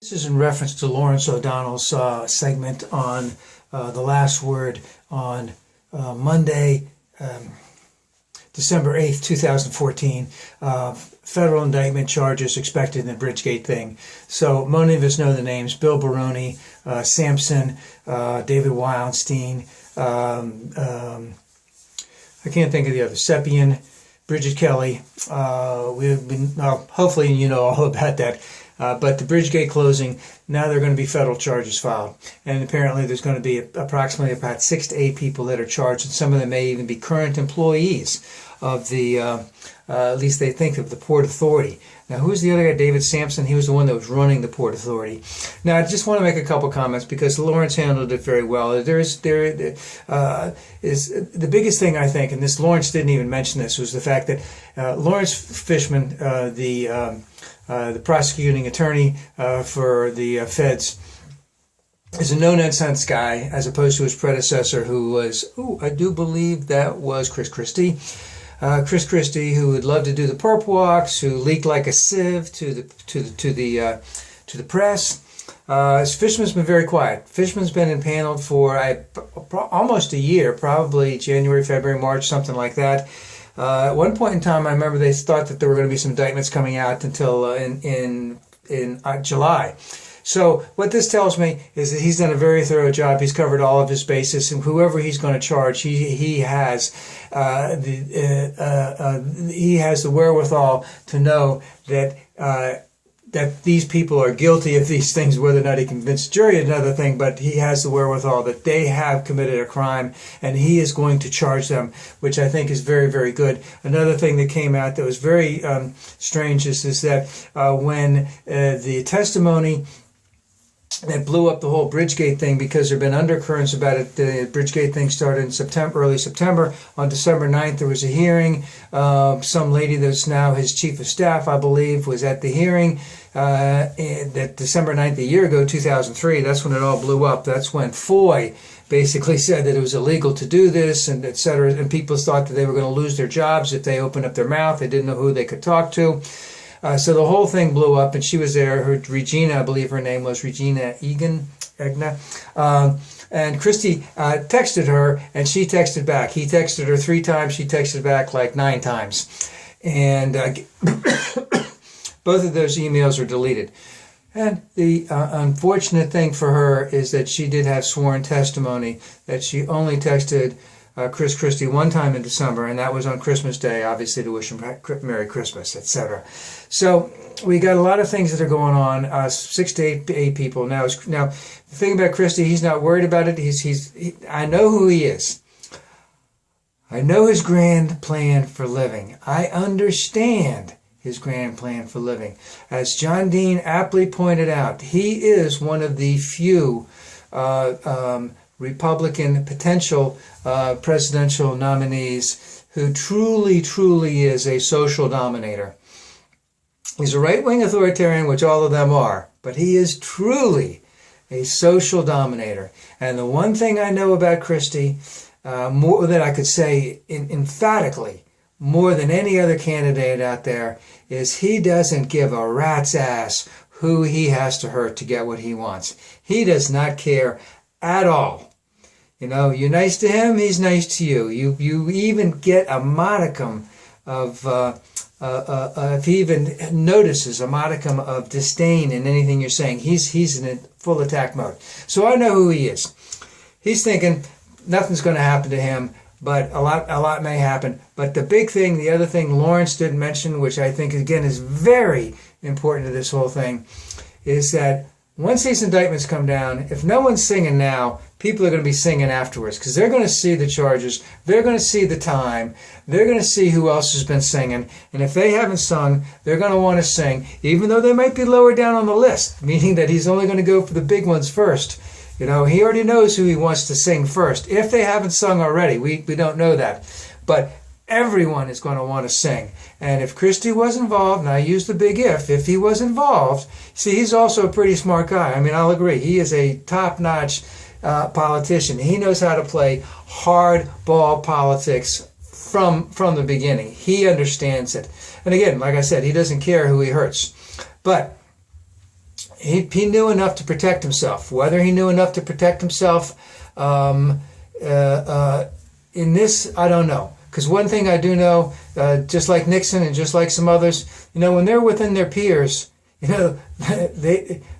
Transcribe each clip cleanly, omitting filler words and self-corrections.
This is in reference to Lawrence O'Donnell's segment on the last word on Monday, December 8th, 2014. Federal indictment charges expected in the Bridgegate thing. So many of us know the names: Bill Baroni, Sampson, David Weinstein, I can't think of the others, Seppian, Bridget Kelly. We've been, hopefully you know all about that. But the Bridgegate closing, now there are going to be federal charges filed. And apparently there's going to be approximately about 6 to 8 people that are charged, and some of them may even be current employees of the, at least they think, of the Port Authority. Now, who's the other guy? David Sampson. He was the one that was running the Port Authority. Now, I just want to make a couple comments because Lawrence handled it very well. There is the biggest thing, I think, and this Lawrence didn't even mention this, was the fact that Lawrence Fishman, the prosecuting attorney for the feds, is a no-nonsense guy, as opposed to his predecessor, who was, I do believe that was Chris Christie. Chris Christie, who would love to do the perp walks, who leaked like a sieve to the press. Fishman's been very quiet. Fishman's been impaneled for almost a year, probably January, February, March, something like that. At one point in time, I remember they thought that there were going to be some indictments coming out until in July. So what this tells me is that he's done a very thorough job. He's covered all of his bases, and whoever he's going to charge, he has the wherewithal to know that that these people are guilty of these things. Whether or not he convinced the jury is another thing, but he has the wherewithal that they have committed a crime, and he is going to charge them, which I think is very, very good. Another thing that came out that was very strange is that when the testimony that blew up the whole Bridgegate thing, because there have been undercurrents about it. The Bridgegate thing started in early September. On December 9th, there was a hearing. Some lady that's now his chief of staff, I believe, was at the hearing. That December 9th, a year ago, 2003, that's when it all blew up. That's when Foy basically said that it was illegal to do this, and et cetera. And people thought that they were going to lose their jobs if they opened up their mouth. They didn't know who they could talk to. So the whole thing blew up, and she was there. Regina, I believe her name was Regina Egna. And Christie texted her, and she texted back. He texted her 3 times. She texted back like 9 times. And both of those emails are deleted. And the unfortunate thing for her is that she did have sworn testimony that she only texted Chris Christie one time in December, and that was on Christmas Day, obviously, to wish him Merry Christmas, etc. So we got a lot of things that are going on. 6 to 8 people now. Now, the thing about Christie, he's not worried about it. I know who he is. I know his grand plan for living. I understand his grand plan for living. As John Dean aptly pointed out, he is one of the few Republican potential presidential nominees who truly, truly is a social dominator. He's a right-wing authoritarian, which all of them are, but he is truly a social dominator. And the one thing I know about Christie, more that I could say emphatically, more than any other candidate out there, is he doesn't give a rat's ass who he has to hurt to get what he wants. He does not care at all. You know, you're nice to him, he's nice to you. You even get a modicum of, if he even notices a modicum of disdain in anything you're saying, he's in full attack mode. So I know who he is. He's thinking nothing's going to happen to him, but a lot may happen. But the big thing, the other thing Lawrence didn't mention, which I think again is very important to this whole thing, is that once these indictments come down, if no one's singing now, people are going to be singing afterwards, because they're going to see the charges, they're going to see the time, they're going to see who else has been singing, and if they haven't sung, they're going to want to sing, even though they might be lower down on the list, meaning that he's only going to go for the big ones first. You know, he already knows who he wants to sing first. If they haven't sung already, we don't know that. But everyone is going to want to sing. And if Christie was involved, and I use the big if he was involved, see, he's also a pretty smart guy. I mean, I'll agree. He is a top-notch politician. He knows how to play hardball politics from the beginning. He understands it. And again, like I said, he doesn't care who he hurts. But he knew enough to protect himself. Whether he knew enough to protect himself in this, I don't know. Because one thing I do know, just like Nixon and just like some others, when they're within their peers, they'll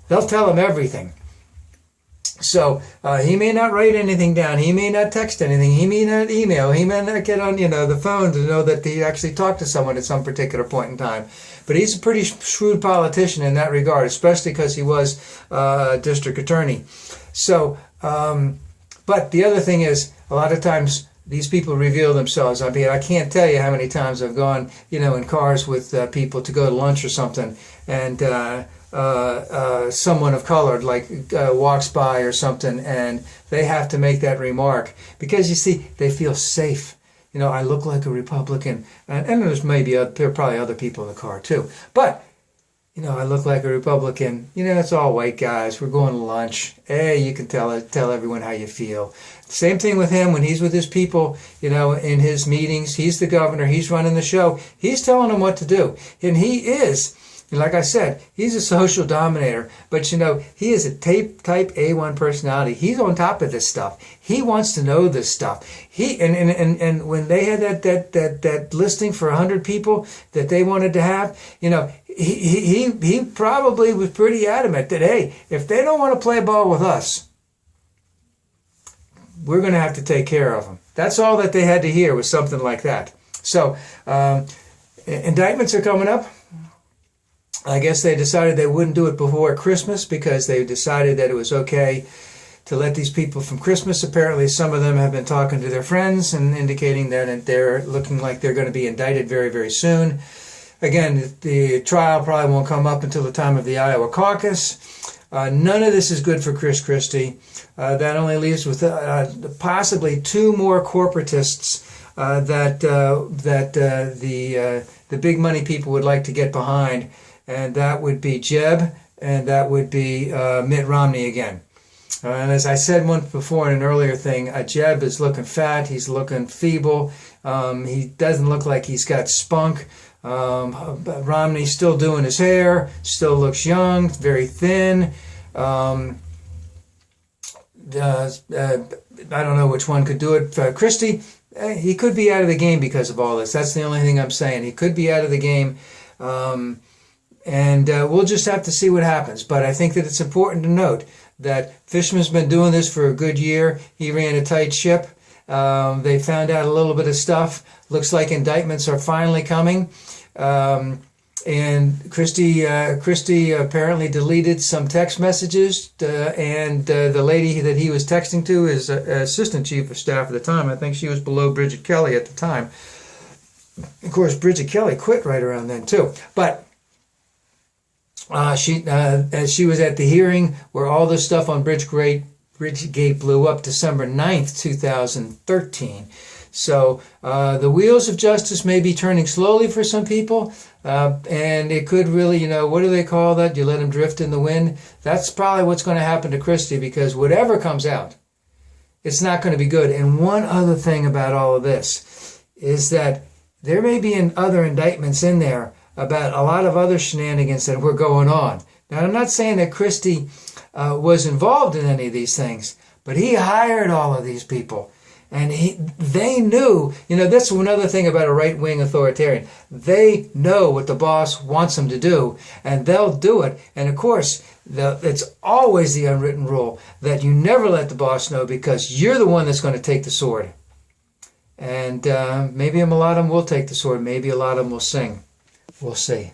tell them everything. So he may not write anything down. He may not text anything. He may not email. He may not get on, the phone to know that he actually talked to someone at some particular point in time. But he's a pretty shrewd politician in that regard, especially because he was a district attorney. So, but the other thing is, a lot of times these people reveal themselves. I mean, I can't tell you how many times I've gone, in cars with people to go to lunch or something, and someone of color walks by or something, and they have to make that remark because you see they feel safe. I look like a Republican, and there are probably other people in the car too. But I look like a Republican. It's all white guys. We're going to lunch. Hey, you can tell everyone how you feel. Same thing with him when he's with his people, in his meetings. He's the governor. He's running the show. He's telling them what to do. And he is, like I said, he's a social dominator. But, he is a type A1 personality. He's on top of this stuff. He wants to know this stuff. And when they had that listing for 100 people that they wanted to have, he probably was pretty adamant that, hey, if they don't want to play ball with us, we're going to have to take care of them. That's all that they had to hear was something like that. So, indictments are coming up. I guess they decided they wouldn't do it before Christmas because they decided that it was okay to let these people from Christmas. Apparently, some of them have been talking to their friends and indicating that they're looking like they're going to be indicted very, very soon. Again, the trial probably won't come up until the time of the Iowa caucus. None of this is good for Chris Christie. That only leaves with possibly two more corporatists that the big money people would like to get behind, and that would be Jeb, and that would be Mitt Romney again. And as I said once before in an earlier thing, Jeb is looking fat. He's looking feeble. He doesn't look like he's got spunk. Romney's still doing his hair, still looks young, very thin. I don't know which one could do it. Christie, he could be out of the game because of all this. That's the only thing I'm saying. He could be out of the game. And we'll just have to see what happens. But I think that it's important to note that Fishman's been doing this for a good year. He ran a tight ship. They found out a little bit of stuff. Looks like indictments are finally coming. And Christie apparently deleted some text messages, and the lady that he was texting to is assistant chief of staff at the time. I think she was below Bridget Kelly at the time. Of course, Bridget Kelly quit right around then too. But she was at the hearing where all this stuff on Bridgegate blew up December 9th, 2013. So the wheels of justice may be turning slowly for some people, and it could really, what do they call that? You let them drift in the wind? That's probably what's going to happen to Christie, because whatever comes out, it's not going to be good. And one other thing about all of this is that there may be other indictments in there about a lot of other shenanigans that were going on. Now, I'm not saying that Christie was involved in any of these things, but he hired all of these people. And they knew, that's another thing about a right-wing authoritarian. They know what the boss wants them to do, and they'll do it. And of course, it's always the unwritten rule that you never let the boss know, because you're the one that's going to take the sword. And maybe a lot of them will take the sword. Maybe a lot of them will sing. We'll see.